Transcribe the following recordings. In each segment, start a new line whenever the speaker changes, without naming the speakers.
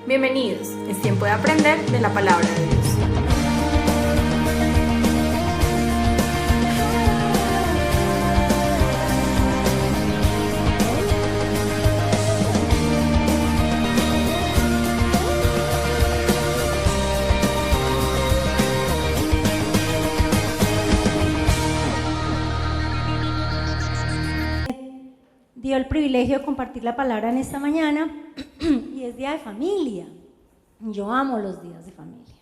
Bienvenidos, es tiempo de aprender de la palabra de Dios.
Dio el privilegio de compartir la palabra en esta mañana y es día de familia. Yo amo los días de familia,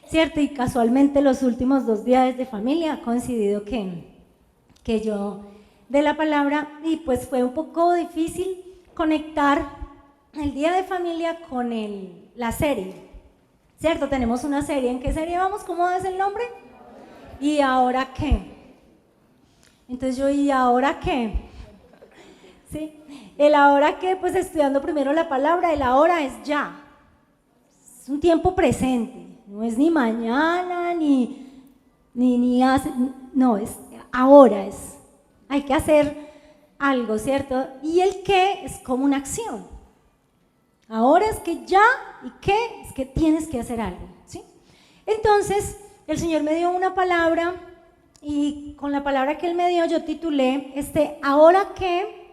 ¿cierto? Y casualmente los últimos 2 días de familia ha coincidido que yo de la palabra, y pues fue un poco difícil conectar el día de familia con la serie, ¿cierto? Tenemos una serie. ¿En qué serie vamos? ¿Cómo es el nombre? ¿Y ahora qué? Entonces yo, ¿y ahora qué? ¿Sí? El ahora que, pues estudiando primero la palabra, el ahora es ya, es un tiempo presente, no es ni mañana, ni hace, no, es ahora, hay que hacer algo, ¿cierto? Y el qué es como una acción, ahora es que ya, y qué es que tienes que hacer algo, ¿sí? Entonces, el Señor me dio una palabra, y con la palabra que Él me dio yo titulé, ahora que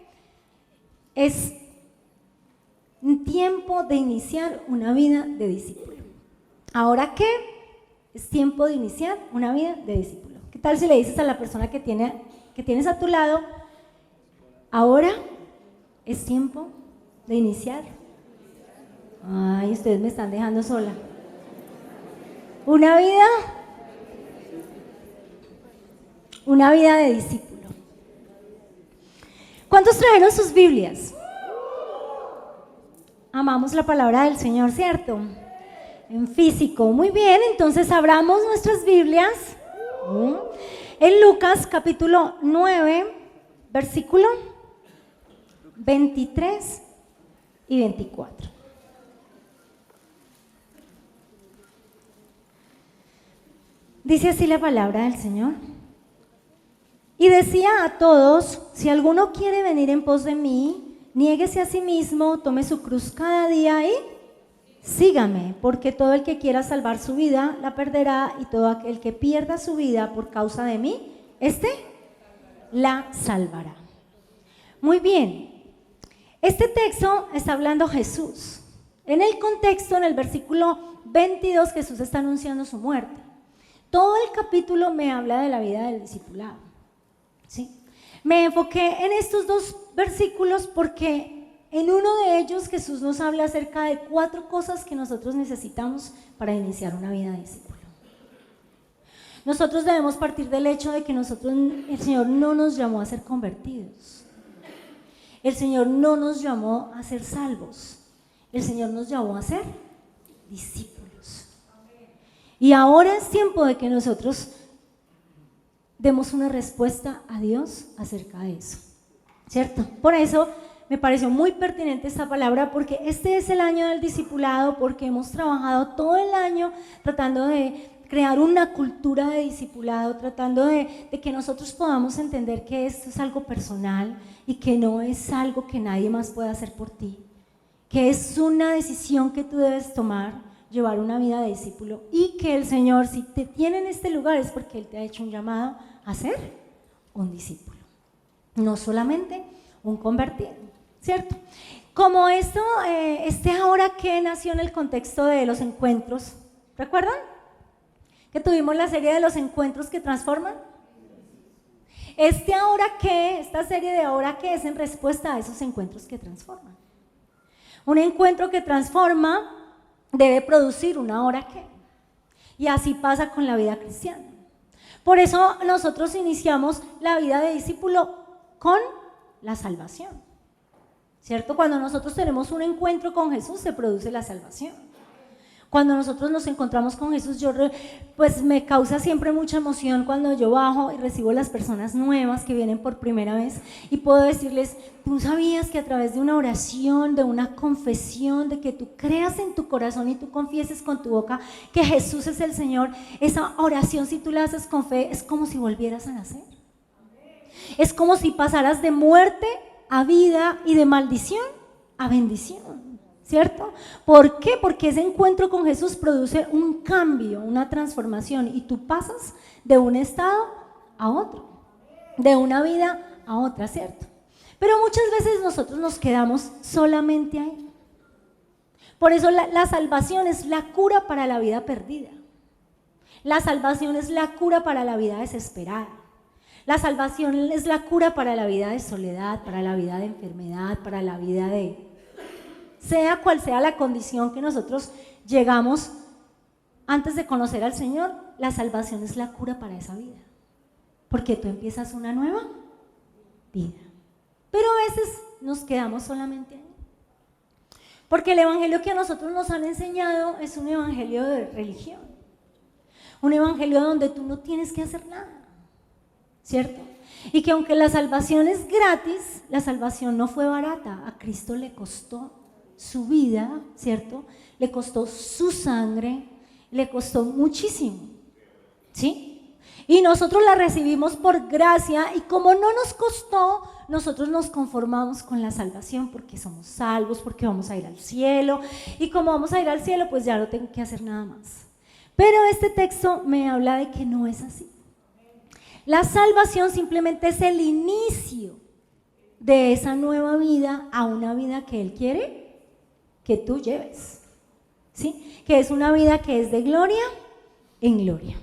es un tiempo de iniciar una vida de discípulo. ¿Ahora qué? Es tiempo de iniciar una vida de discípulo. ¿Qué tal si le dices a la persona que tienes a tu lado, ahora es tiempo de iniciar? Ay, ustedes me están dejando sola. Una vida de discípulo. ¿Cuántos trajeron sus Biblias? Amamos la palabra del Señor, ¿cierto? En físico. Muy bien, entonces abramos nuestras Biblias en Lucas capítulo 9, versículo 23 y 24. Dice así la palabra del Señor. Y decía a todos, si alguno quiere venir en pos de mí, niéguese a sí mismo, tome su cruz cada día y sígame, porque todo el que quiera salvar su vida la perderá, y todo aquel que pierda su vida por causa de mí, la salvará. Muy bien, este texto está hablando Jesús. En el contexto, en el versículo 22, Jesús está anunciando su muerte. Todo el capítulo me habla de la vida del discipulado. ¿Sí? Me enfoqué en estos 2 versículos porque en uno de ellos Jesús nos habla acerca de 4 cosas que nosotros necesitamos para iniciar una vida de discípulo. Nosotros debemos partir del hecho de que el Señor no nos llamó a ser convertidos. El Señor no nos llamó a ser salvos. El Señor nos llamó a ser discípulos. Y ahora es tiempo de que nosotros demos una respuesta a Dios acerca de eso, ¿cierto? Por eso me pareció muy pertinente esta palabra, porque este es el año del discipulado, porque hemos trabajado todo el año tratando de crear una cultura de discipulado, tratando de que nosotros podamos entender que esto es algo personal y que no es algo que nadie más pueda hacer por ti, que es una decisión que tú debes tomar, llevar una vida de discípulo, y que el Señor, si te tiene en este lugar, es porque Él te ha hecho un llamado a ser un discípulo, no solamente un convertido, ¿cierto? Como esto, ahora que nació en el contexto de los encuentros, ¿recuerdan? Que tuvimos la serie de los encuentros que transforman. Esta serie de ahora que es en respuesta a esos encuentros que transforman. Un encuentro que transforma debe producir una ahora que, y así pasa con la vida cristiana. Por eso nosotros iniciamos la vida de discípulo con la salvación, ¿cierto? Cuando nosotros tenemos un encuentro con Jesús se produce la salvación. Cuando nosotros nos encontramos con Jesús, pues me causa siempre mucha emoción cuando yo bajo y recibo las personas nuevas que vienen por primera vez y puedo decirles, ¿tú sabías que a través de una oración, de una confesión, de que tú creas en tu corazón y tú confieses con tu boca que Jesús es el Señor, esa oración, si tú la haces con fe, es como si volvieras a nacer? Es como si pasaras de muerte a vida y de maldición a bendición. ¿cierto? ¿Por qué? Porque ese encuentro con Jesús produce un cambio, una transformación, y tú pasas de un estado a otro, de una vida a otra, ¿cierto? Pero muchas veces nosotros nos quedamos solamente ahí. Por eso la salvación es la cura para la vida perdida. La salvación es la cura para la vida desesperada. La salvación es la cura para la vida de soledad, para la vida de enfermedad, para la vida de... sea cual sea la condición que nosotros llegamos antes de conocer al Señor, la salvación es la cura para esa vida. Porque tú empiezas una nueva vida. Pero a veces nos quedamos solamente ahí. Porque el evangelio que a nosotros nos han enseñado es un evangelio de religión. Un evangelio donde tú no tienes que hacer nada, ¿cierto? Y que aunque la salvación es gratis, la salvación no fue barata. A Cristo le costó su vida, ¿cierto? Le costó su sangre, le costó muchísimo, ¿sí? Y nosotros la recibimos por gracia, y como no nos costó, nosotros nos conformamos con la salvación porque somos salvos, porque vamos a ir al cielo, y como vamos a ir al cielo, pues ya no tengo que hacer nada más. Pero este texto me habla de que no es así. La salvación simplemente es el inicio de esa nueva vida a una vida que Él quiere que tú lleves, ¿sí? Que es una vida que es de gloria en gloria.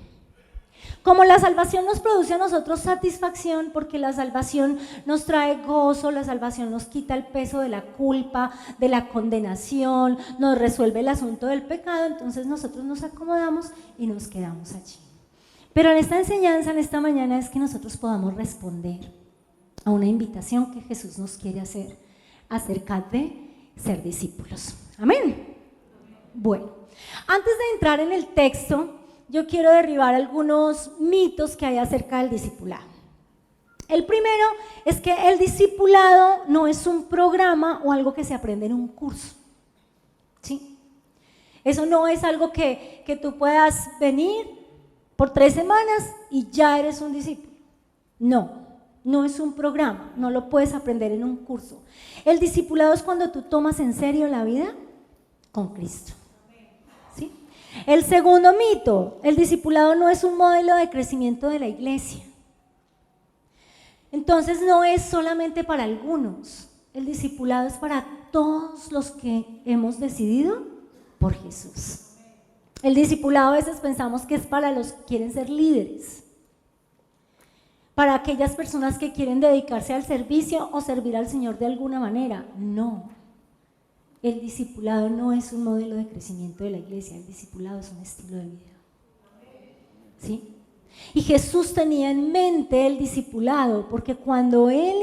Como la salvación nos produce a nosotros satisfacción, porque la salvación nos trae gozo, la salvación nos quita el peso de la culpa, de la condenación, nos resuelve el asunto del pecado, entonces nosotros nos acomodamos y nos quedamos allí. Pero en esta enseñanza, en esta mañana, es que nosotros podamos responder a una invitación que Jesús nos quiere hacer acerca de ser discípulos. Amén. Bueno, antes de entrar en el texto, yo quiero derribar algunos mitos que hay acerca del discipulado. El primero es que el discipulado no es un programa o algo que se aprende en un curso, ¿sí? Eso no es algo que tú puedas venir por 3 semanas y ya eres un discípulo. No es un programa, no lo puedes aprender en un curso. El discipulado es cuando tú tomas en serio la vida con Cristo, ¿sí? El segundo mito, el discipulado no es un modelo de crecimiento de la iglesia. Entonces no es solamente para algunos, el discipulado es para todos los que hemos decidido por Jesús. El discipulado a veces pensamos que es para los que quieren ser líderes, para aquellas personas que quieren dedicarse al servicio o servir al Señor de alguna manera. No. El discipulado no es un modelo de crecimiento de la iglesia, el discipulado es un estilo de vida, ¿sí? Y Jesús tenía en mente el discipulado, porque cuando Él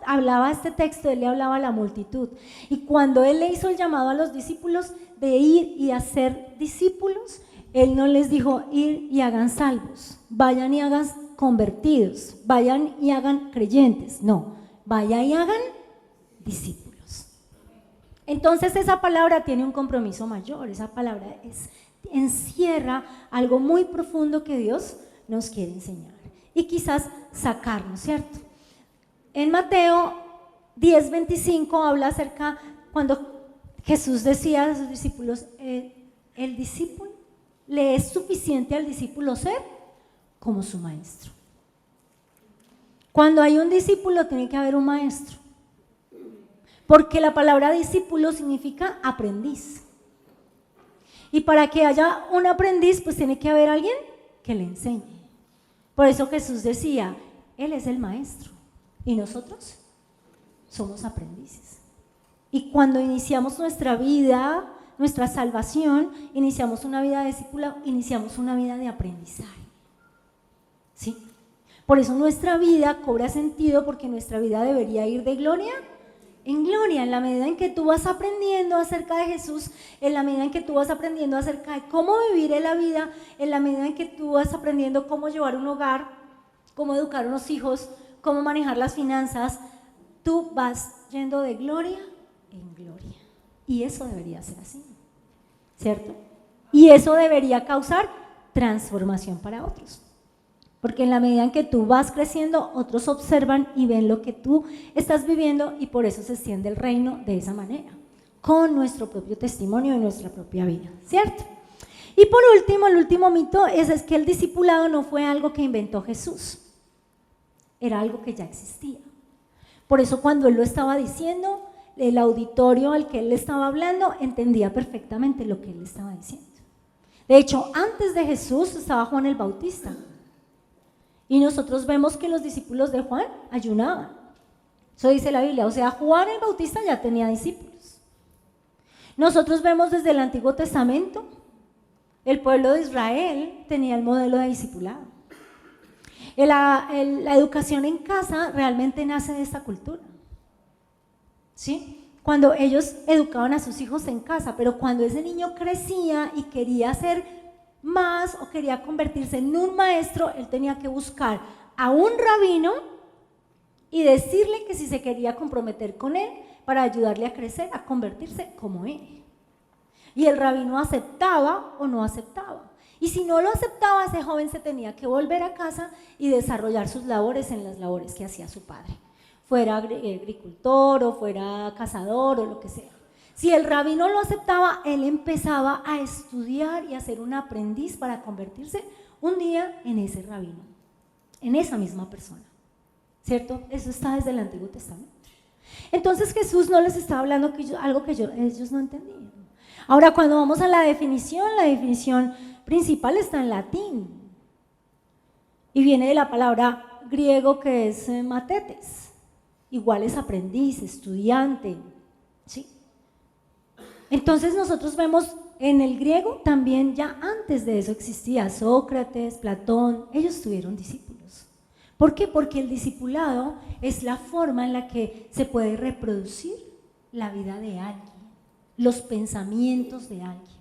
hablaba este texto, Él le hablaba a la multitud, y cuando Él le hizo el llamado a los discípulos de ir y hacer discípulos, Él no les dijo ir y hagan salvos, vayan y hagan convertidos, vayan y hagan creyentes, no, vayan y hagan discípulos. Entonces esa palabra tiene un compromiso mayor, esa palabra encierra algo muy profundo que Dios nos quiere enseñar y quizás sacarnos, ¿cierto? En Mateo 10:25 habla acerca cuando Jesús decía a sus discípulos, el discípulo, le es suficiente al discípulo ser como su maestro. Cuando hay un discípulo tiene que haber un maestro. Porque la palabra discípulo significa aprendiz. Y para que haya un aprendiz, pues tiene que haber alguien que le enseñe. Por eso Jesús decía, Él es el maestro y nosotros somos aprendices. Y cuando iniciamos nuestra vida, nuestra salvación, iniciamos una vida de discípulo, iniciamos una vida de aprendizaje. ¿Sí? Por eso nuestra vida cobra sentido, porque nuestra vida debería ir de gloria en gloria, en la medida en que tú vas aprendiendo acerca de Jesús, en la medida en que tú vas aprendiendo acerca de cómo vivir en la vida, en la medida en que tú vas aprendiendo cómo llevar un hogar, cómo educar a unos hijos, cómo manejar las finanzas, tú vas yendo de gloria en gloria. Y eso debería ser así, ¿cierto? Y eso debería causar transformación para otros. Porque en la medida en que tú vas creciendo, otros observan y ven lo que tú estás viviendo y por eso se extiende el reino de esa manera. con nuestro propio testimonio y nuestra propia vida, ¿cierto? Y por último, el último mito es que el discipulado no fue algo que inventó Jesús, era algo que ya existía. Por eso cuando él lo estaba diciendo, el auditorio al que él le estaba hablando entendía perfectamente lo que él estaba diciendo. De hecho, antes de Jesús estaba Juan el Bautista. Y nosotros vemos que los discípulos de Juan ayunaban. Eso dice la Biblia. O sea, Juan el Bautista ya tenía discípulos. Nosotros vemos desde el Antiguo Testamento, el pueblo de Israel tenía el modelo de discipulado. La educación en casa realmente nace de esta cultura. ¿Sí? Cuando ellos educaban a sus hijos en casa, pero cuando ese niño crecía y quería ser más o quería convertirse en un maestro, él tenía que buscar a un rabino y decirle que si se quería comprometer con él para ayudarle a crecer, a convertirse como él. Y el rabino aceptaba o no aceptaba. Y si no lo aceptaba, ese joven se tenía que volver a casa y desarrollar sus labores en las labores que hacía su padre. Fuera agricultor o fuera cazador o lo que sea. Si el rabino lo aceptaba, él empezaba a estudiar y a ser un aprendiz para convertirse un día en ese rabino, en esa misma persona, ¿cierto? Eso está desde el Antiguo Testamento. Entonces Jesús no les estaba hablando algo que ellos no entendían. Ahora, cuando vamos a la definición principal está en latín y viene de la palabra griego que es matetes. Igual es aprendiz, estudiante, ¿sí? Entonces nosotros vemos en el griego también ya antes de eso existía Sócrates, Platón, ellos tuvieron discípulos. ¿Por qué? Porque el discipulado es la forma en la que se puede reproducir la vida de alguien, los pensamientos de alguien.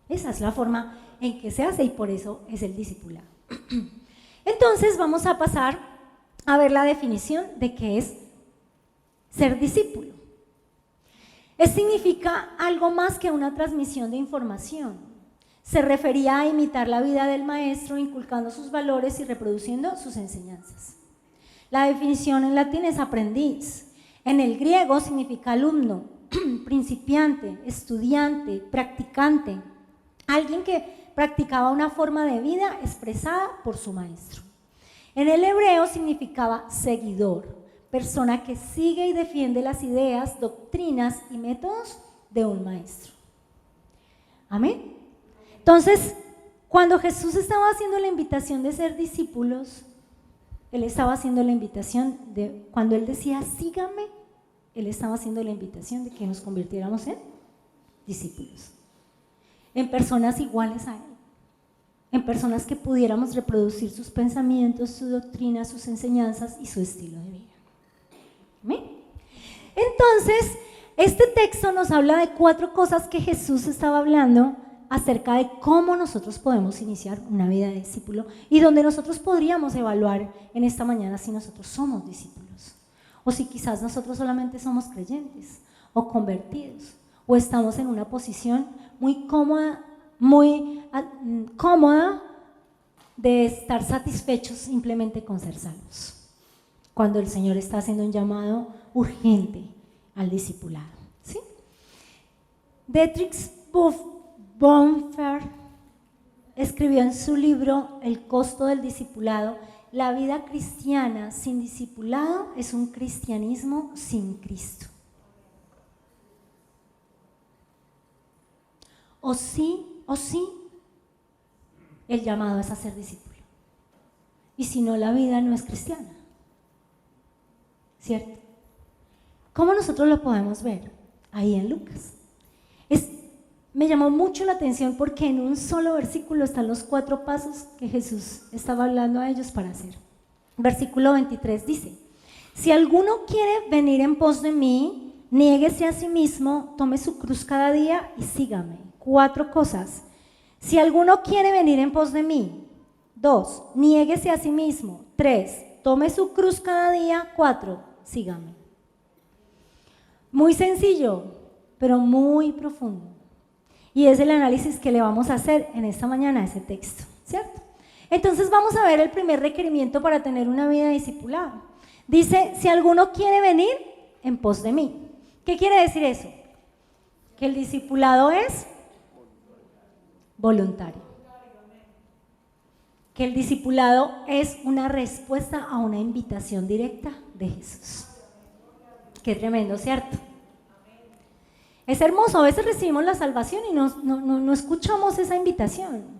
Esa es la forma en que se hace y por eso es el discipulado. Entonces vamos a pasar a ver la definición de qué es ser discípulo. Significa algo más que una transmisión de información. Se refería a imitar la vida del maestro, inculcando sus valores y reproduciendo sus enseñanzas. La definición en latín es aprendiz. En el griego significa alumno, principiante, estudiante, practicante, alguien que practicaba una forma de vida expresada por su maestro. En el hebreo significaba seguidor, persona que sigue y defiende las ideas, doctrinas y métodos de un maestro. Amén. Entonces, cuando Jesús estaba haciendo la invitación de ser discípulos, él estaba haciendo la invitación cuando él decía sígame, él estaba haciendo la invitación de que nos convirtiéramos en discípulos, en personas iguales a él, en personas que pudiéramos reproducir sus pensamientos, su doctrina, sus enseñanzas y su estilo de vida. ¿Amén? Entonces, este texto nos habla de 4 cosas que Jesús estaba hablando acerca de cómo nosotros podemos iniciar una vida de discípulo y donde nosotros podríamos evaluar en esta mañana si nosotros somos discípulos o si quizás nosotros solamente somos creyentes o convertidos o estamos en una posición muy cómoda de estar satisfechos simplemente con ser salvos, cuando el Señor está haciendo un llamado urgente al discipulado, ¿sí? Dietrich Bonhoeffer escribió en su libro El costo del discipulado: la vida cristiana sin discipulado es un cristianismo sin Cristo. O sí, el llamado es a ser discípulo. Y si no, la vida no es cristiana, ¿cierto? ¿Cómo nosotros lo podemos ver? Ahí en Lucas. Me llamó mucho la atención porque en un solo versículo están los 4 pasos que Jesús estaba hablando a ellos para hacer. Versículo 23 dice: si alguno quiere venir en pos de mí, niéguese a sí mismo, tome su cruz cada día y sígame. 4 cosas. Si alguno quiere venir en pos de mí. 2, niéguese a sí mismo. 3, tome su cruz cada día. 4, sígame. Muy sencillo, pero muy profundo. Y es el análisis que le vamos a hacer en esta mañana a ese texto, ¿cierto? Entonces vamos a ver el primer requerimiento para tener una vida discipulada. Dice, si alguno quiere venir en pos de mí. ¿Qué quiere decir eso? Que el discipulado es voluntario. Que el discipulado es una respuesta a una invitación directa de Jesús. Qué tremendo, ¿cierto? Es hermoso, a veces recibimos la salvación y no escuchamos esa invitación.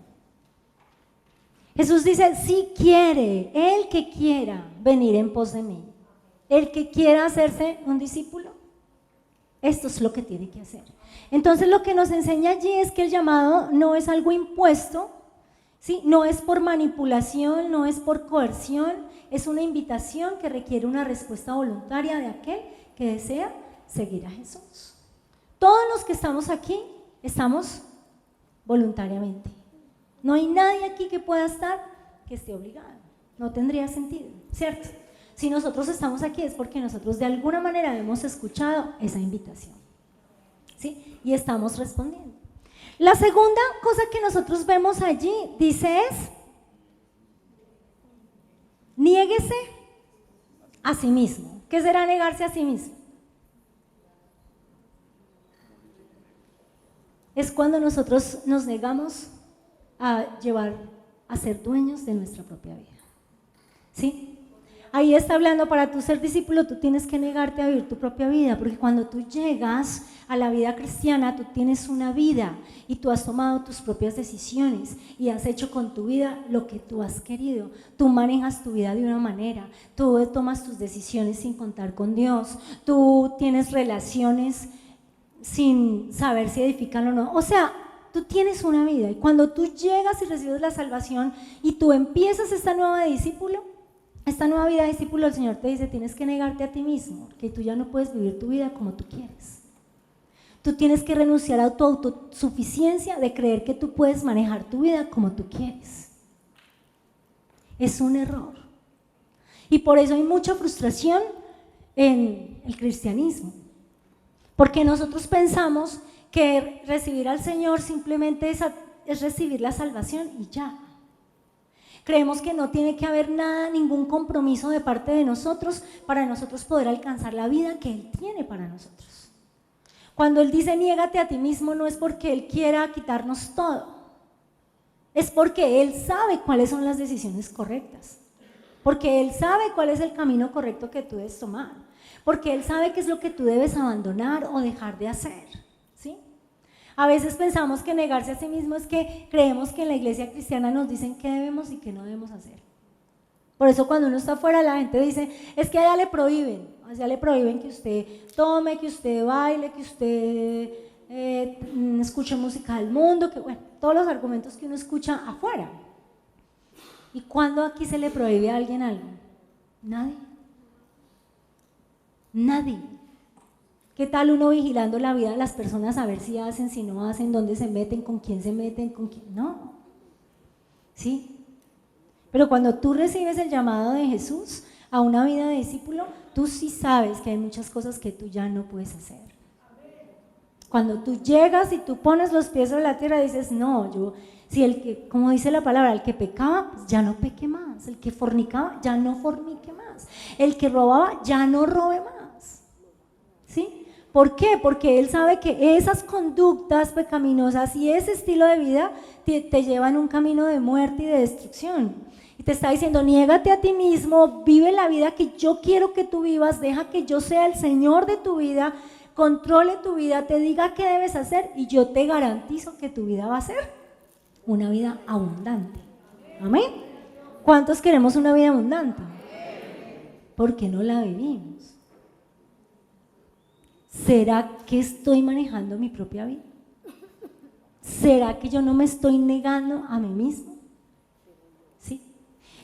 Jesús dice, si quiere, el que quiera venir en pos de mí, el que quiera hacerse un discípulo, esto es lo que tiene que hacer. Entonces lo que nos enseña allí es que el llamado no es algo impuesto, ¿sí? No es por manipulación, no es por coerción, es una invitación que requiere una respuesta voluntaria de aquel que desea seguir a Jesús. Todos los que estamos aquí, estamos voluntariamente. No hay nadie aquí que pueda estar que esté obligado. No tendría sentido, ¿cierto? Si nosotros estamos aquí es porque nosotros de alguna manera hemos escuchado esa invitación, ¿sí? Y estamos respondiendo. La segunda cosa que nosotros vemos allí, dice es, niéguese a sí mismo. ¿Qué será negarse a sí mismo? Es cuando nosotros nos negamos a ser dueños de nuestra propia vida. ¿Sí? Ahí está hablando, para tú ser discípulo, tú tienes que negarte a vivir tu propia vida, porque cuando tú llegas a la vida cristiana, tú tienes una vida y tú has tomado tus propias decisiones y has hecho con tu vida lo que tú has querido. Tú manejas tu vida de una manera, tú tomas tus decisiones sin contar con Dios, tú tienes relaciones sin saber si edifican o no. O sea, tú tienes una vida y cuando tú llegas y recibes la salvación y tú empiezas esta nueva vida de discípulo, el Señor te dice, tienes que negarte a ti mismo, porque tú ya no puedes vivir tu vida como tú quieres. Tú tienes que renunciar a tu autosuficiencia de creer que tú puedes manejar tu vida como tú quieres. Es un error. Y por eso hay mucha frustración en el cristianismo. Porque nosotros pensamos que recibir al Señor simplemente es recibir la salvación y ya. Creemos que no tiene que haber nada, ningún compromiso de parte de nosotros para nosotros poder alcanzar la vida que Él tiene para nosotros. Cuando Él dice niégate a ti mismo, no es porque Él quiera quitarnos todo, es porque Él sabe cuáles son las decisiones correctas, porque Él sabe cuál es el camino correcto que tú debes tomar, porque Él sabe qué es lo que tú debes abandonar o dejar de hacer, ¿sí? A veces pensamos que negarse a sí mismo es que creemos que en la iglesia cristiana nos dicen qué debemos y qué no debemos hacer. Por eso cuando uno está afuera la gente dice, es que allá le prohíben que usted tome, que usted baile, que usted escuche música del mundo, que bueno, todos los argumentos que uno escucha afuera. ¿Y cuándo aquí se le prohíbe a alguien algo? Nadie. Nadie. ¿Qué tal uno vigilando la vida de las personas a ver si hacen, si no hacen, dónde se meten, con quién se meten, con quién? No. ¿Sí? Pero cuando tú recibes el llamado de Jesús a una vida de discípulo, tú sí sabes que hay muchas cosas que tú ya no puedes hacer. Cuando tú llegas y tú pones los pies sobre la tierra, dices, no, como dice la palabra, el que pecaba, pues ya no peque más. El que fornicaba, ya no fornique más. El que robaba, ya no robe más. ¿Sí? ¿Por qué? Porque Él sabe que esas conductas pecaminosas y ese estilo de vida te llevan un camino de muerte y de destrucción. Y te está diciendo, niégate a ti mismo, vive la vida que yo quiero que tú vivas, deja que yo sea el Señor de tu vida, controle tu vida, te diga qué debes hacer y yo te garantizo que tu vida va a ser una vida abundante. ¿Amén? ¿Cuántos queremos una vida abundante? Porque no la vivimos. ¿Será que estoy manejando mi propia vida? ¿Será que yo no me estoy negando a mí mismo? ¿Sí?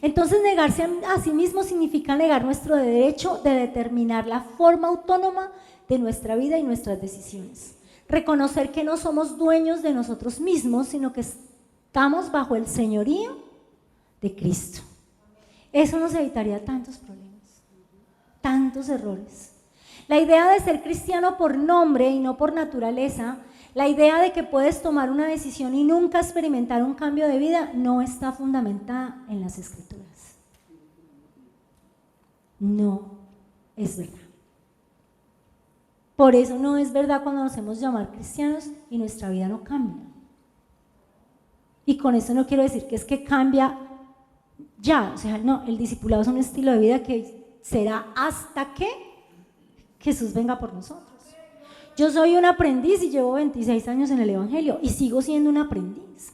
Entonces negarse a sí mismo significa negar nuestro derecho de determinar la forma autónoma de nuestra vida y nuestras decisiones. Reconocer que no somos dueños de nosotros mismos, sino que estamos bajo el señorío de Cristo. Eso nos evitaría tantos problemas, tantos errores. La idea de ser cristiano por nombre y no por naturaleza, la idea de que puedes tomar una decisión y nunca experimentar un cambio de vida, no está fundamentada en las Escrituras. No es verdad. Por eso no es verdad cuando nos hacemos llamar cristianos y nuestra vida no cambia. Y con eso no quiero decir que es que cambia ya, o sea, no, el discipulado es un estilo de vida que será hasta que Jesús venga por nosotros. Yo soy un aprendiz y llevo 26 años en el Evangelio y sigo siendo un aprendiz.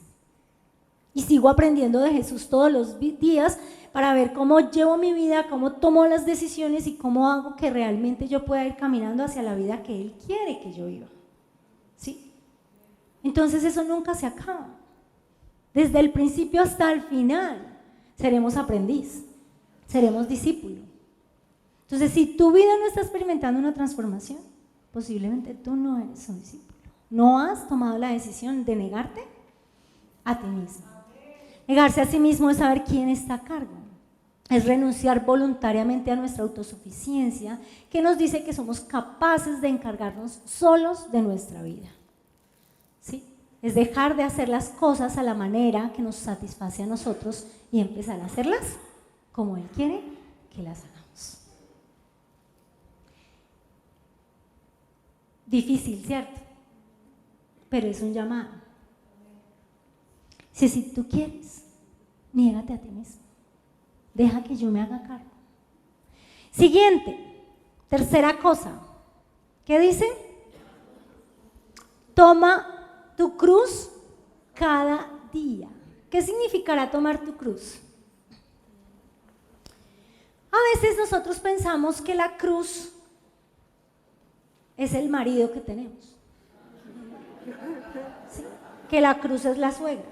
Y sigo aprendiendo de Jesús todos los días para ver cómo llevo mi vida, cómo tomo las decisiones y cómo hago que realmente yo pueda ir caminando hacia la vida que Él quiere que yo viva. ¿Sí? Entonces eso nunca se acaba. Desde el principio hasta el final seremos aprendiz, seremos discípulo. Entonces, si tu vida no está experimentando una transformación, posiblemente tú no eres un discípulo. No has tomado la decisión de negarte a ti mismo. Negarse a sí mismo es saber quién está a cargo. Es renunciar voluntariamente a nuestra autosuficiencia, que nos dice que somos capaces de encargarnos solos de nuestra vida. ¿Sí? Es dejar de hacer las cosas a la manera que nos satisface a nosotros y empezar a hacerlas como Él quiere que las hagamos. Difícil, ¿cierto? Pero es un llamado. Si tú quieres, niégate a ti mismo. Deja que yo me haga cargo. Siguiente, tercera cosa. ¿Qué dice? Toma tu cruz cada día. ¿Qué significará tomar tu cruz? A veces nosotros pensamos que la cruz es el marido que tenemos. ¿Sí? Que la cruz es la suegra.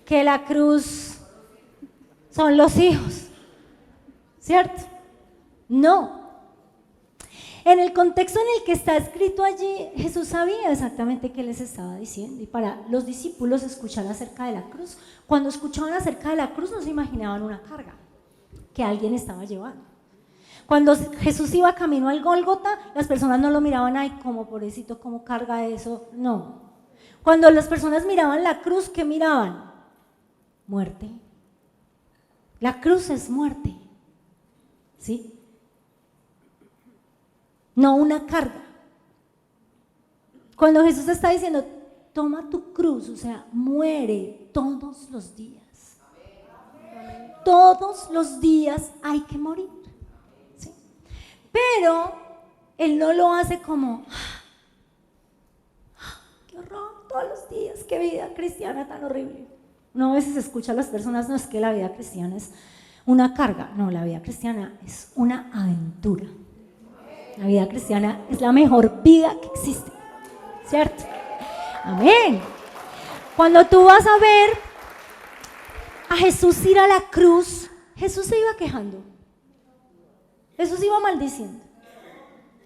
Que la cruz son los hijos. ¿Cierto? No. En el contexto en el que está escrito allí, Jesús sabía exactamente qué les estaba diciendo. Y para los discípulos escuchar acerca de la cruz, cuando escuchaban acerca de la cruz no se imaginaban una carga que alguien estaba llevando. Cuando Jesús iba camino al Gólgota, las personas no lo miraban, ay, como pobrecito, cómo carga eso. No. Cuando las personas miraban la cruz, ¿qué miraban? Muerte. La cruz es muerte. ¿Sí? No una carga. Cuando Jesús está diciendo, toma tu cruz, o sea, muere todos los días. Todos los días hay que morir. ¿Sí? Pero Él no lo hace como, qué horror, todos los días, qué vida cristiana tan horrible. Uno a veces escucha a las personas, no es que la vida cristiana es una carga, no, la vida cristiana es una aventura. La vida cristiana es la mejor vida que existe, ¿cierto? Amén. Cuando tú vas a ver a Jesús ir a la cruz, Jesús se iba quejando, Jesús iba maldiciendo,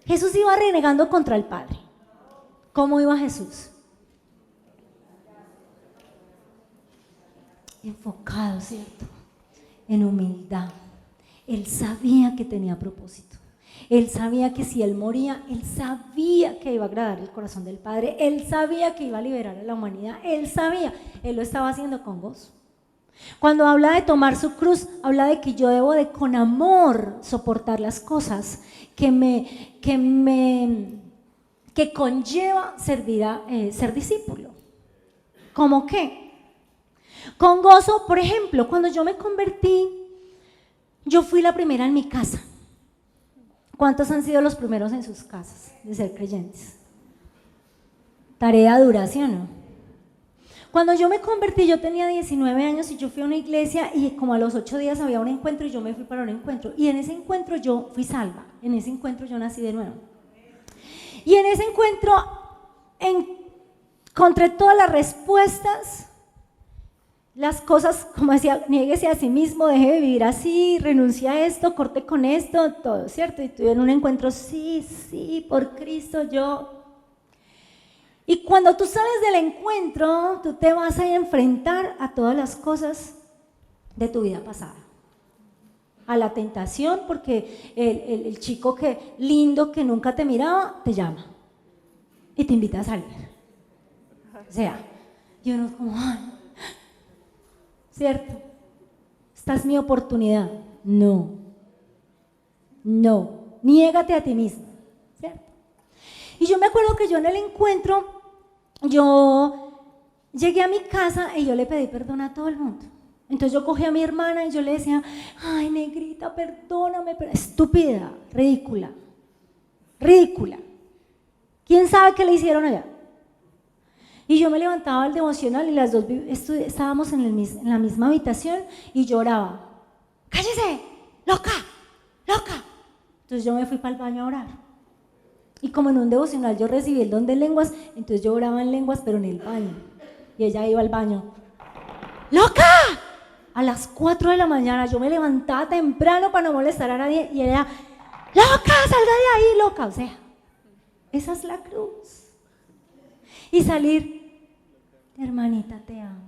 Jesús iba renegando contra el Padre. ¿Cómo iba Jesús? Enfocado, ¿cierto? En humildad. Él sabía que tenía propósito. Él sabía que si él moría, él sabía que iba a agradar el corazón del Padre. Él sabía que iba a liberar a la humanidad. Él sabía, él lo estaba haciendo con gozo. Cuando habla de tomar su cruz, habla de que yo debo de con amor soportar las cosas que conlleva ser discípulo. ¿Cómo qué? Con gozo, por ejemplo, cuando yo me convertí, yo fui la primera en mi casa. ¿Cuántos han sido los primeros en sus casas de ser creyentes? Tarea dura, ¿sí o no? Cuando yo me convertí, yo tenía 19 años y yo fui a una iglesia y como a los 8 días había un encuentro y yo me fui para un encuentro. Y en ese encuentro yo fui salva, en ese encuentro yo nací de nuevo. Y en ese encuentro encontré todas las respuestas, las cosas, como decía, niéguese a sí mismo, deje de vivir así, renuncie a esto, corte con esto, todo, ¿cierto? Y tuve en un encuentro, sí, por Cristo yo. Y cuando tú sales del encuentro, tú te vas a enfrentar a todas las cosas de tu vida pasada. A la tentación, porque el chico lindo que nunca te miraba, te llama y te invita a salir. O sea, y uno es como, ay, ¿cierto? Esta es mi oportunidad. No, niégate a ti mismo, ¿cierto? Y yo me acuerdo que yo en el encuentro, yo llegué a mi casa y yo le pedí perdón a todo el mundo. Entonces yo cogí a mi hermana y yo le decía, ay, negrita, perdóname, pero estúpida, ridícula, ridícula. ¿Quién sabe qué le hicieron allá? Y yo me levantaba al devocional y las dos estábamos en la misma habitación y lloraba. ¡Cállese! ¡Loca! ¡Loca! Entonces yo me fui para el baño a orar. Y como en un devocional yo recibí el don de lenguas, entonces yo oraba en lenguas, pero en el baño. Y ella iba al baño. ¡Loca! A las 4 de la mañana yo me levantaba temprano para no molestar a nadie y ella, ¡loca! ¡Salga de ahí, loca! O sea, esa es la cruz. Y salir, hermanita, te amo.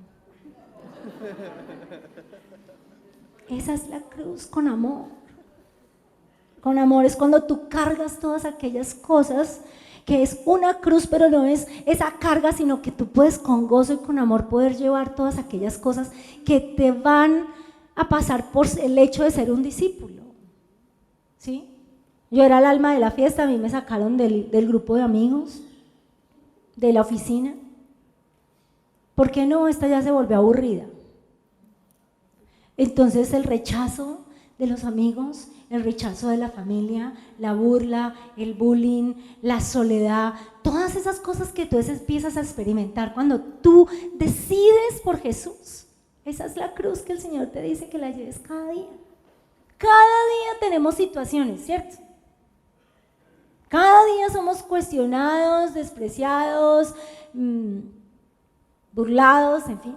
Esa es la cruz con amor. Con amor es cuando tú cargas todas aquellas cosas que es una cruz, pero no es esa carga, sino que tú puedes con gozo y con amor poder llevar todas aquellas cosas que te van a pasar por el hecho de ser un discípulo. ¿Sí? Yo era el alma de la fiesta, a mí me sacaron del grupo de amigos, de la oficina. ¿Por qué no? Esta ya se volvió aburrida. Entonces el rechazo de los amigos, el rechazo de la familia, la burla, el bullying, la soledad, todas esas cosas que tú empiezas a experimentar cuando tú decides por Jesús. Esa es la cruz que el Señor te dice que la lleves cada día. Cada día tenemos situaciones, ¿cierto? Cada día somos cuestionados, despreciados, burlados, en fin,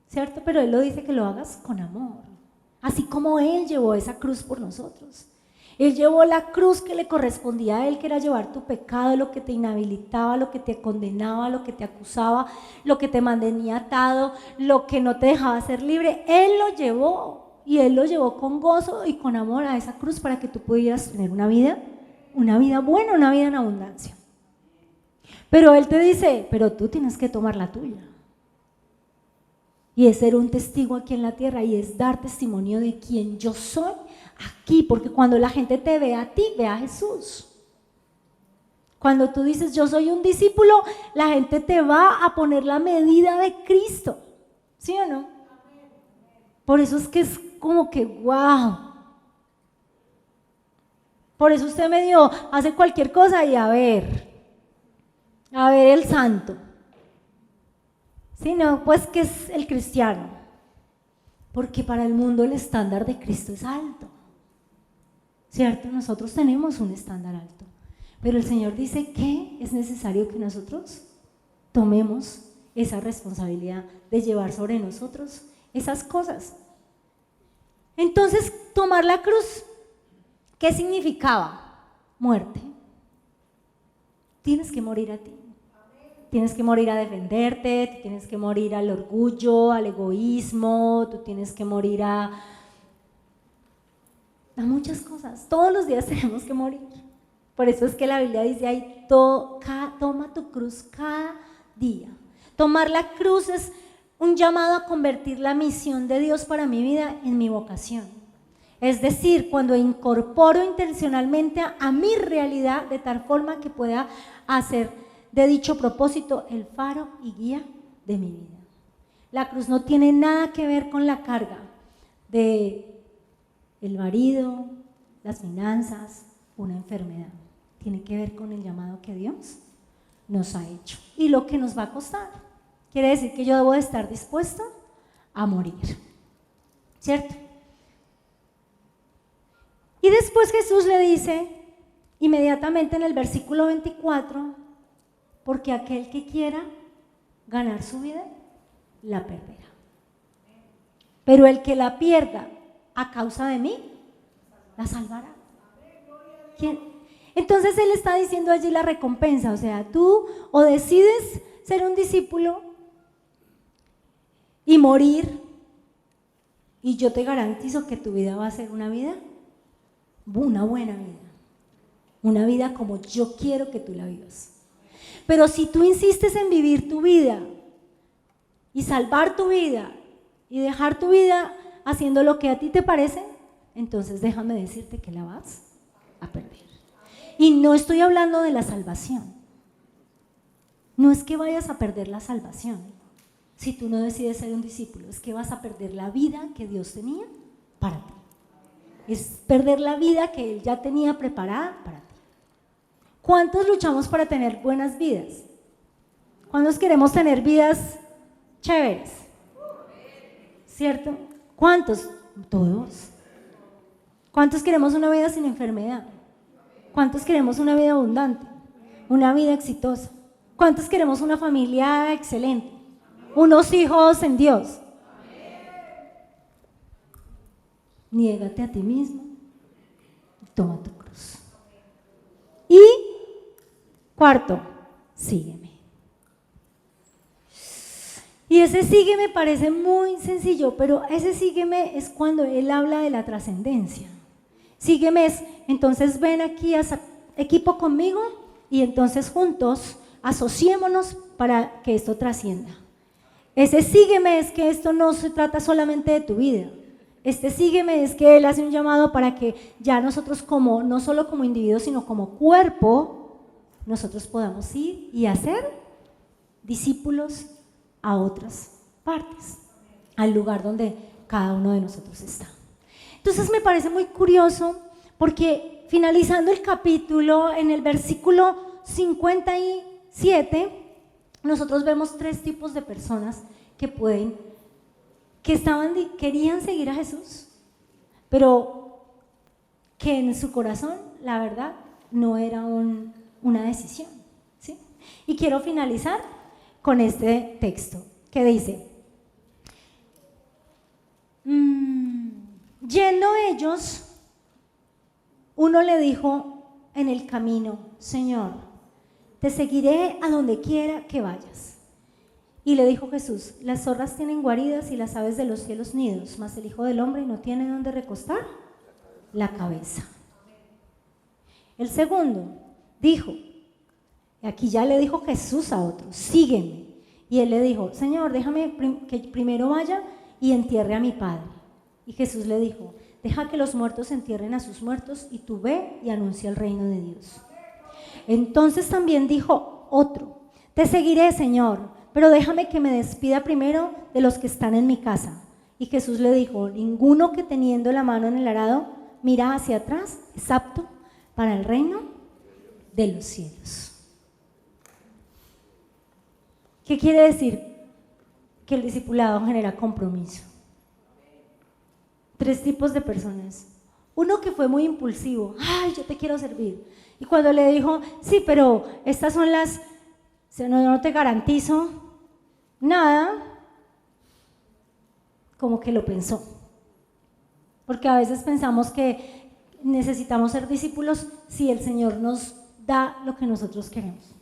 ¿cierto? Pero Él lo dice que lo hagas con amor, así como Él llevó esa cruz por nosotros. Él llevó la cruz que le correspondía a Él, que era llevar tu pecado, lo que te inhabilitaba, lo que te condenaba, lo que te acusaba, lo que te mantenía atado, lo que no te dejaba ser libre. Él lo llevó y Él lo llevó con gozo y con amor a esa cruz para que tú pudieras tener una vida buena, una vida en abundancia. Pero Él te dice, pero tú tienes que tomar la tuya. Y es ser un testigo aquí en la tierra y es dar testimonio de quién yo soy aquí, porque cuando la gente te ve a ti, ve a Jesús. Cuando tú dices yo soy un discípulo, la gente te va a poner la medida de Cristo, ¿sí o no? Por eso es que es como que wow. Por eso usted medio hace cualquier cosa y a ver el santo. Sí, no, pues que es el cristiano, porque para el mundo el estándar de Cristo es alto, ¿cierto? Nosotros tenemos un estándar alto, pero el Señor dice que es necesario que nosotros tomemos esa responsabilidad de llevar sobre nosotros esas cosas. Entonces, tomar la cruz, ¿qué significaba? Muerte. Tienes que morir a ti. Tienes que morir a defenderte, tienes que morir al orgullo, al egoísmo, tú tienes que morir a muchas cosas. Todos los días tenemos que morir. Por eso es que la Biblia dice ahí, toma tu cruz cada día. Tomar la cruz es un llamado a convertir la misión de Dios para mi vida en mi vocación. Es decir, cuando incorporo intencionalmente a mi realidad de tal forma que pueda hacer de dicho propósito el faro y guía de mi vida. La cruz no tiene nada que ver con la carga de el marido, las finanzas, una enfermedad. Tiene que ver con el llamado que Dios nos ha hecho y lo que nos va a costar. Quiere decir que yo debo de estar dispuesto a morir, ¿cierto? Y después Jesús le dice, inmediatamente en el versículo 24, porque aquel que quiera ganar su vida, la perderá. Pero el que la pierda a causa de mí, la salvará. ¿Quién? Entonces Él está diciendo allí la recompensa, o sea, tú o decides ser un discípulo y morir, y yo te garantizo que tu vida va a ser una buena vida, una vida como yo quiero que tú la vivas. Pero si tú insistes en vivir tu vida y salvar tu vida y dejar tu vida haciendo lo que a ti te parece, entonces déjame decirte que la vas a perder. Y no estoy hablando de la salvación. No es que vayas a perder la salvación si tú no decides ser un discípulo, es que vas a perder la vida que Dios tenía para ti. Es perder la vida que Él ya tenía preparada para ti. ¿Cuántos luchamos para tener buenas vidas? ¿Cuántos queremos tener vidas chéveres? ¿Cierto? ¿Cuántos? Todos. ¿Cuántos queremos una vida sin enfermedad? ¿Cuántos queremos una vida abundante? Una vida exitosa. ¿Cuántos queremos una familia excelente? Unos hijos en Dios. Niégate a ti mismo, toma tu cruz. Y cuarto, sígueme. Y ese sígueme parece muy sencillo, pero ese sígueme es cuando Él habla de la trascendencia. Sígueme es, entonces ven aquí, haz equipo conmigo y entonces juntos asociémonos para que esto trascienda. Ese sígueme es que esto no se trata solamente de tu vida. Este sígueme es que Él hace un llamado para que ya nosotros como, no solo como individuos, sino como cuerpo, nosotros podamos ir y hacer discípulos a otras partes, al lugar donde cada uno de nosotros está. Entonces me parece muy curioso porque finalizando el capítulo, en el versículo 57, nosotros vemos 3 tipos de personas que querían seguir a Jesús, pero que en su corazón, la verdad, no era una decisión, ¿sí? Y quiero finalizar con este texto que dice, yendo ellos, uno le dijo en el camino, Señor, te seguiré a donde quiera que vayas. Y le dijo Jesús, las zorras tienen guaridas y las aves de los cielos nidos, mas el Hijo del Hombre no tiene dónde recostar la cabeza. El segundo dijo, y aquí ya le dijo Jesús a otro, sígueme. Y él le dijo, Señor, déjame que primero vaya y entierre a mi padre. Y Jesús le dijo, deja que los muertos entierren a sus muertos y tú ve y anuncia el reino de Dios. Entonces también dijo otro, te seguiré, Señor, pero déjame que me despida primero de los que están en mi casa. Y Jesús le dijo, ninguno que teniendo la mano en el arado mira hacia atrás es apto para el reino de los cielos. ¿Qué quiere decir? Que el discipulado genera compromiso. 3 tipos de personas. Uno que fue muy impulsivo, ay, yo te quiero servir. Y cuando le dijo, sí, pero estas son las, no te garantizo nada, como que lo pensó. Porque a veces pensamos que necesitamos ser discípulos si el Señor nos da lo que nosotros queremos.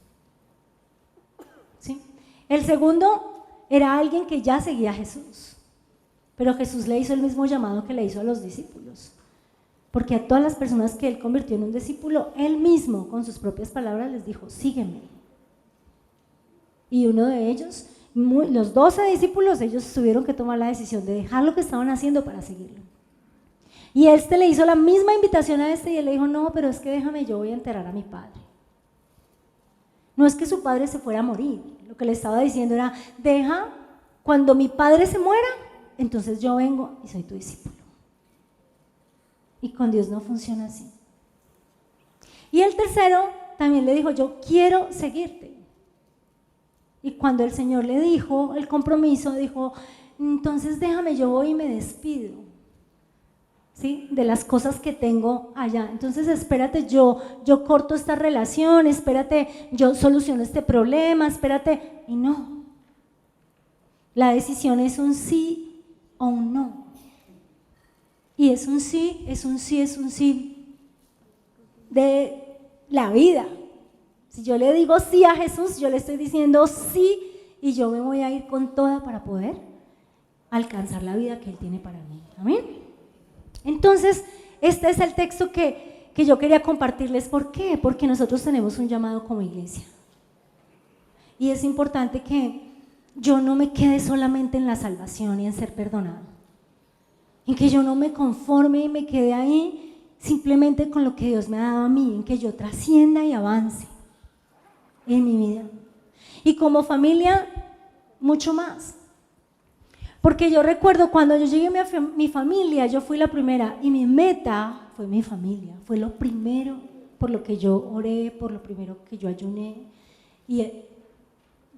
¿Sí? El segundo era alguien que ya seguía a Jesús, pero Jesús le hizo el mismo llamado que le hizo a los discípulos, porque a todas las personas que Él convirtió en un discípulo, Él mismo, con sus propias palabras, les dijo, sígueme. Y uno de ellos, los 12 discípulos, ellos tuvieron que tomar la decisión de dejar lo que estaban haciendo para seguirlo. Y este le hizo la misma invitación a este y él le dijo, no, pero es que déjame, yo voy a enterrar a mi padre. No es que su padre se fuera a morir, lo que le estaba diciendo era, deja, cuando mi padre se muera, entonces yo vengo y soy tu discípulo. Y con Dios no funciona así. Y el tercero también le dijo, yo quiero seguirte. Y cuando el Señor le dijo el compromiso, dijo, entonces déjame, yo voy y me despido, ¿sí? De las cosas que tengo allá. Entonces espérate, yo corto esta relación, espérate, yo soluciono este problema, espérate. Y no. La decisión es un sí o un no. Y es un sí, es un sí, es un sí de la vida. Si yo le digo sí a Jesús, yo le estoy diciendo sí y yo me voy a ir con toda para poder alcanzar la vida que Él tiene para mí. ¿Amén? Entonces, este es el texto que yo quería compartirles. ¿Por qué? Porque nosotros tenemos un llamado como iglesia. Y es importante que yo no me quede solamente en la salvación y en ser perdonado. En que yo no me conforme y me quede ahí, simplemente con lo que Dios me ha dado a mí, en que yo trascienda y avance en mi vida. Y como familia, mucho más. Porque yo recuerdo cuando yo llegué a mi familia, yo fui la primera y mi meta fue mi familia. Fue lo primero por lo que yo oré, por lo primero que yo ayuné. Y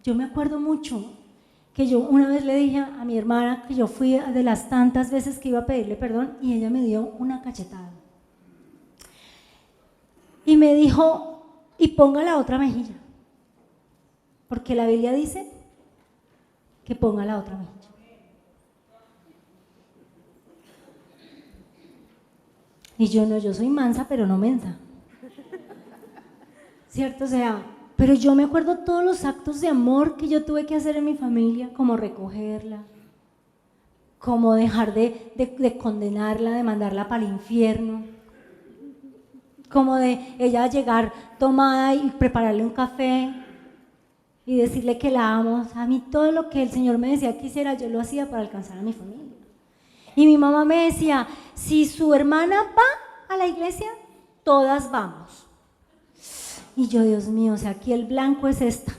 yo me acuerdo mucho que yo una vez le dije a mi hermana que yo fui de las tantas veces que iba a pedirle perdón y ella me dio una cachetada. Y me dijo, y ponga la otra mejilla. Porque la Biblia dice que ponga la otra mejilla. Y yo soy mansa, pero no mensa. ¿Cierto? O sea, pero yo me acuerdo todos los actos de amor que yo tuve que hacer en mi familia, como recogerla, como dejar de condenarla, de mandarla para el infierno, como de ella llegar tomada y prepararle un café y decirle que la amo. O sea, a mí todo lo que el Señor me decía que hiciera, yo lo hacía para alcanzar a mi familia. Y mi mamá me decía, si su hermana va a la iglesia, todas vamos. Y yo, Dios mío, o sea, aquí el blanco es esta.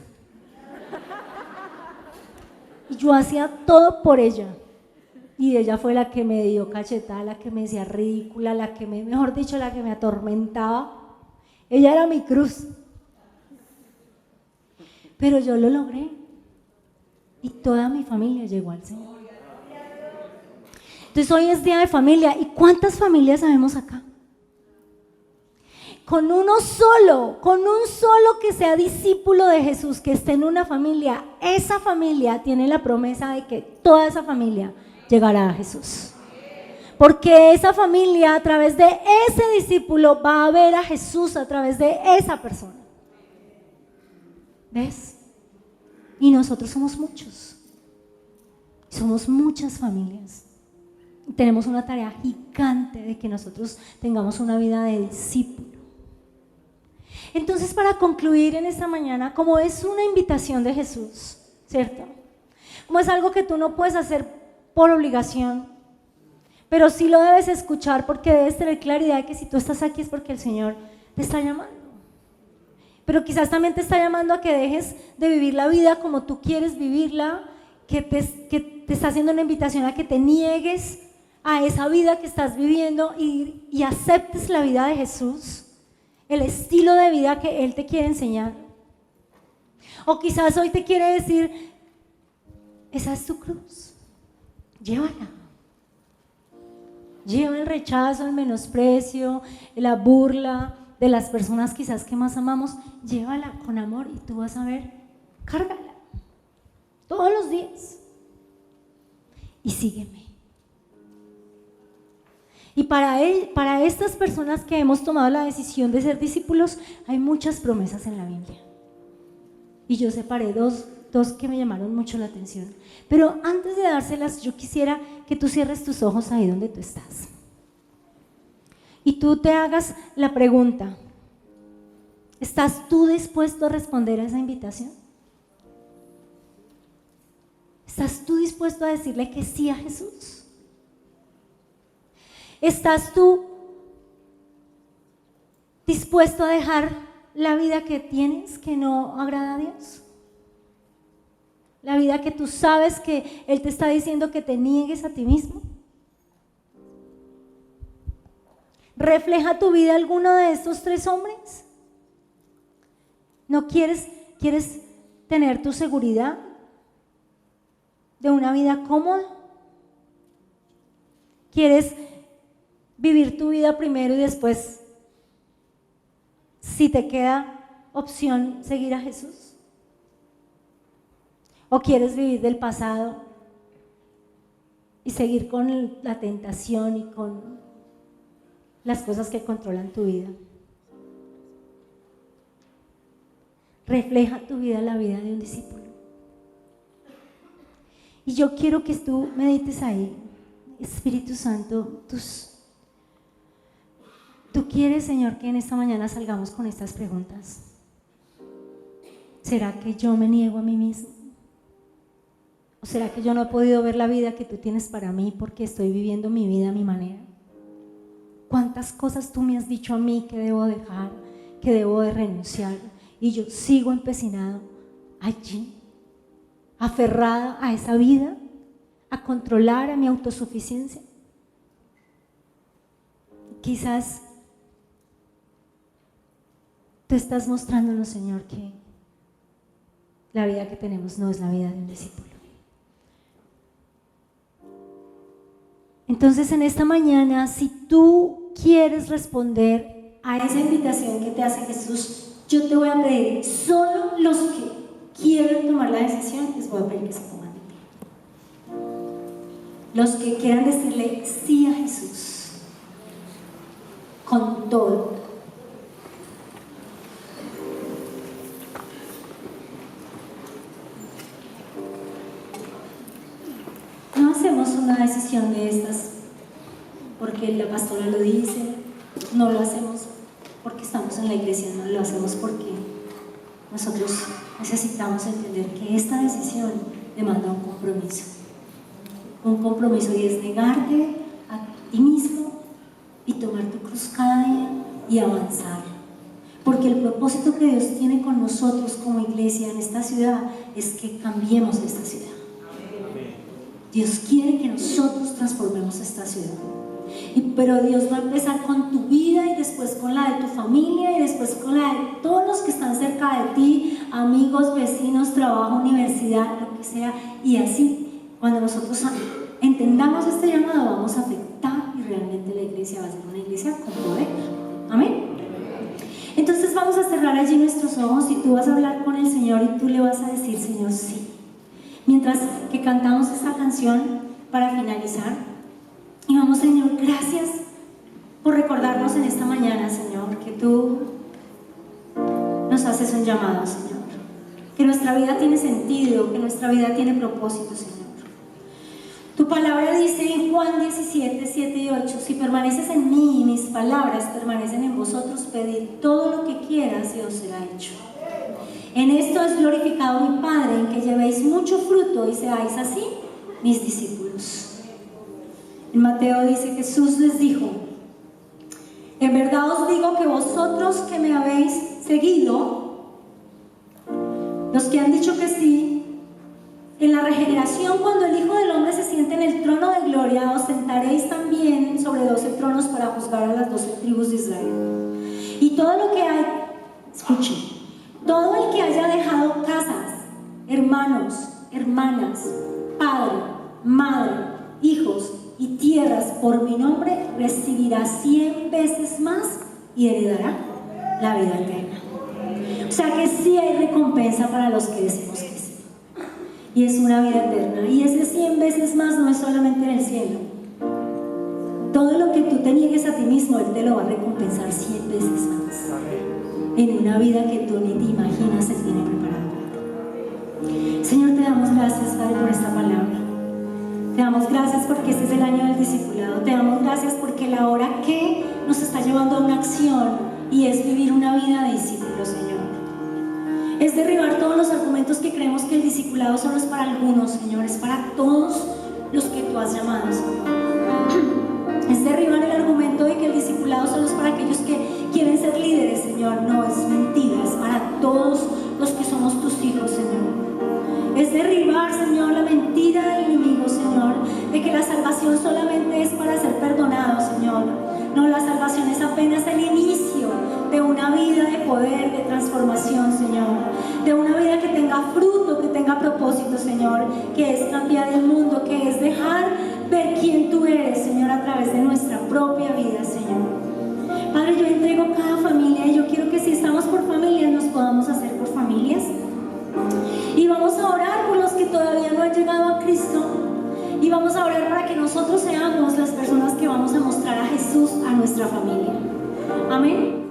Y yo hacía todo por ella. Y ella fue la que me dio cachetada, la que me decía ridícula, la que mejor dicho, la que me atormentaba. Ella era mi cruz. Pero yo lo logré. Y toda mi familia llegó al Señor. Entonces hoy es día de familia. ¿Y cuántas familias sabemos acá? Con uno solo, con un solo que sea discípulo de Jesús, que esté en una familia, esa familia tiene la promesa de que toda esa familia llegará a Jesús. Porque esa familia, a través de ese discípulo, va a ver a Jesús a través de esa persona. ¿Ves? Y nosotros somos muchos. Somos muchas familias. Tenemos una tarea gigante de que nosotros tengamos una vida de discípulo. Entonces, para concluir en esta mañana, como es una invitación de Jesús, ¿cierto? Como es algo que tú no puedes hacer por obligación, pero sí lo debes escuchar porque debes tener claridad de que si tú estás aquí es porque el Señor te está llamando. Pero quizás también te está llamando a que dejes de vivir la vida como tú quieres vivirla, que te está haciendo una invitación a que te niegues a esa vida que estás viviendo y aceptes la vida de Jesús, el estilo de vida que Él te quiere enseñar. O quizás hoy te quiere decir, esa es tu cruz, llévala. Lleva el rechazo, el menosprecio, la burla de las personas quizás que más amamos, llévala con amor y tú vas a ver, cárgala todos los días y sígueme. Y para estas personas que hemos tomado la decisión de ser discípulos, hay muchas promesas en la Biblia. Y yo separé dos que me llamaron mucho la atención. Pero antes de dárselas, yo quisiera que tú cierres tus ojos ahí donde tú estás. Y tú te hagas la pregunta, ¿estás tú dispuesto a responder a esa invitación? ¿Estás tú dispuesto a decirle que sí a Jesús? ¿Estás tú dispuesto a dejar la vida que tienes que no agrada a Dios? La vida que tú sabes que Él te está diciendo que te niegues a ti mismo. ¿Refleja tu vida alguno de estos tres hombres? ¿No quieres tener tu seguridad de una vida cómoda? ¿Quieres vivir tu vida primero y después, si te queda opción, seguir a Jesús? ¿O quieres vivir del pasado y seguir con la tentación y con las cosas que controlan tu vida? Refleja tu vida la vida de un discípulo. Y yo quiero que tú medites ahí. Espíritu Santo, tú quieres, Señor, que en esta mañana salgamos con estas preguntas. ¿Será que yo me niego a mí mismo? ¿O será que yo no he podido ver la vida que tú tienes para mí porque estoy viviendo mi vida a mi manera? cuántas cosas tú me has dicho a mí que debo dejar, que debo de renunciar, y yo sigo empecinado allí, aferrada a esa vida, a controlar a mi autosuficiencia. Quizás tú estás mostrándonos, Señor, que la vida que tenemos no es la vida de un discípulo. Entonces, en esta mañana, si tú quieres responder a esa invitación que te hace Jesús, yo te voy a pedir, solo los que quieren tomar la decisión, les voy a pedir que se pongan de pie. Los que quieran decirle sí a Jesús, con todo. No hacemos una decisión de estas porque la pastora lo dice, no lo hacemos porque estamos en la iglesia, no lo hacemos porque nosotros necesitamos entender que esta decisión demanda un compromiso, y es negarte a ti mismo y tomar tu cruz cada día y avanzar, porque el propósito que Dios tiene con nosotros como iglesia en esta ciudad es que cambiemos esta ciudad. Dios quiere que nosotros transformemos esta ciudad. Pero Dios va a empezar con tu vida y después con la de tu familia y después con la de todos los que están cerca de ti, amigos, vecinos, trabajo, universidad, lo que sea. Y así, cuando nosotros entendamos este llamado, vamos a afectar y realmente la iglesia va a ser una iglesia con poder. Amén. Entonces vamos a cerrar allí nuestros ojos y tú vas a hablar con el Señor y tú le vas a decir, Señor, sí. Mientras que cantamos esta canción para finalizar, y vamos, Señor, gracias por recordarnos en esta mañana, Señor, que tú nos haces un llamado, Señor, que nuestra vida tiene sentido, que nuestra vida tiene propósito, Señor. Tu palabra dice en Juan 17, 7 y 8, si permaneces en mí y mis palabras permanecen en vosotros, pedid todo lo que quieras y os será hecho. En esto es glorificado mi Padre, en que llevéis mucho fruto y seáis así mis discípulos. En Mateo dice, Jesús les dijo, en verdad os digo que vosotros que me habéis seguido, los que han dicho que sí, en la regeneración, cuando el Hijo del Hombre se siente en el trono de gloria, os sentaréis también sobre 12 tronos para juzgar a las 12 tribus de Israel. Y todo lo que hay, escuchen, todo el que haya dejado casas, hermanos, hermanas, padre, madre, hijos y tierras por mi nombre, recibirá 100 veces más y heredará la vida eterna. O sea que sí hay recompensa para los que decimos que sí. Y es una vida eterna. Y ese 100 veces más no es solamente en el cielo. Todo lo que tú te niegues a ti mismo, Él te lo va a recompensar 100 veces más. En una vida que tú ni te imaginas Él tiene preparada para ti. Señor, te damos gracias, Padre, por esta palabra. Te damos gracias porque este es el año del discipulado. Te damos gracias porque la hora que nos está llevando a una acción y es vivir una vida de discípulo, Señor. Es derribar todos los argumentos que creemos que el discipulado solo es para algunos, Señor. Es para todos los que tú has llamado, Señor. Es derribar el argumento de que el discipulado solo es para aquellos que quieren ser líderes, Señor. No, es mentira, es para todos los que somos tus hijos, Señor. Es derribar, Señor, la mentira del enemigo, Señor, de que la salvación solamente es para ser perdonado, Señor. No, la salvación es apenas el inicio de una vida de poder, de transformación, Señor. De una vida que tenga fruto, que tenga propósito, Señor. Que es cambiar el mundo, que es dejar ver quién tú eres, Señor, a través de nuestra propia vida, Señor. Padre, yo entrego cada familia y yo quiero que si estamos por familias, nos podamos hacer por familias. Y vamos a orar por los que todavía no han llegado a Cristo. Y vamos a orar para que nosotros seamos las personas que vamos a mostrar a Jesús a nuestra familia. Amén.